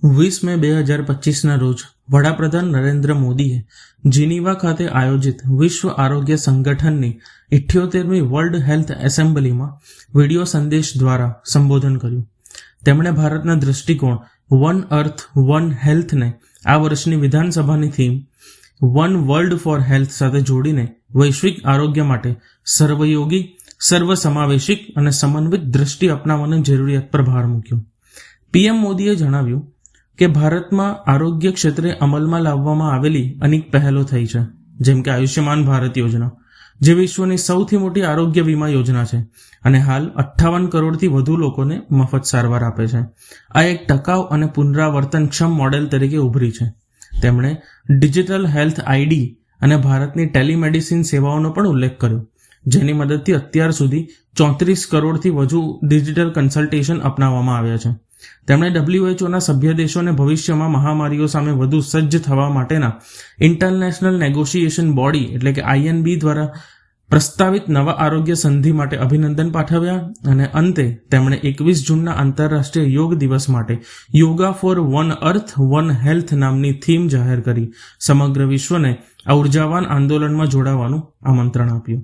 20 મે 2025ના રોજ વડાપ્રધાન નરેન્દ્ર મોદીએ જીનીવા ખાતે આયોજિત વિશ્વ આરોગ્ય સંગઠનની 78મી વર્લ્ડ હેલ્થ એસેમ્બલીમાં વિડીયો સંદેશ દ્વારા સંબોધન કર્યું. તેમણે ભારતના દૃષ્ટિકોણ વન અર્થ વન હેલ્થને આ વર્ષની વિધાનસભાની theme one world for health સાથે જોડીને વૈશ્વિક આરોગ્ય માટે સર્વયોગી, સર્વસમાવેશિક અને સમન્વિત દ્રષ્ટિ અપનાવવાની જરૂરિયાત પર ભાર મૂક્યો. પીએમ મોદીએ જણાવ્યું કે ભારતમાં આરોગ્ય ક્ષેત્રે અમલમાં લાવવામાં આવેલી અનેક પહેલો થઈ છે, જેમ કે આયુષ્યમાન ભારત યોજના, જે વિશ્વની સૌથી મોટી આરોગ્ય વીમા યોજના છે અને હાલ 58 કરોડથી વધુ લોકોને મફત સારવાર આપે છે. આ એક ટકાઉ અને પુનરાવર્તનક્ષમ મોડેલ તરીકે ઉભરી છે. તેમણે ડિજિટલ હેલ્થ આઈડી અને ભારતની ટેલિમેડિસિન સેવાઓનો પણ ઉલ્લેખ કર્યો, જેની મદદથી અત્યાર સુધી 34 કરોડથી વધુ ડિજિટલ કન્સલ્ટેશન અપનાવવામાં આવ્યા છે. તેમણે WHOના સભ્ય દેશોને ભવિષ્યમાં મહામારીઓ સામે વધુ સજ્જ થવા માટેના ઇન્ટરનેશનલ નેગોશિએશન બોડી એટલે કે INB દ્વારા પ્રસ્તાવિત નવા આરોગ્ય સંધિ માટે અભિનંદન પાઠવ્યા અને અંતે તેમણે 21 જૂનના આંતરરાષ્ટ્રીય યોગ દિવસ માટે yoga for one earth one health નામની થીમ જાહેર કરી સમગ્ર વિશ્વને આ ઉર્જાવાન આંદોલનમાં જોડાવાનું આમંત્રણ આપ્યું.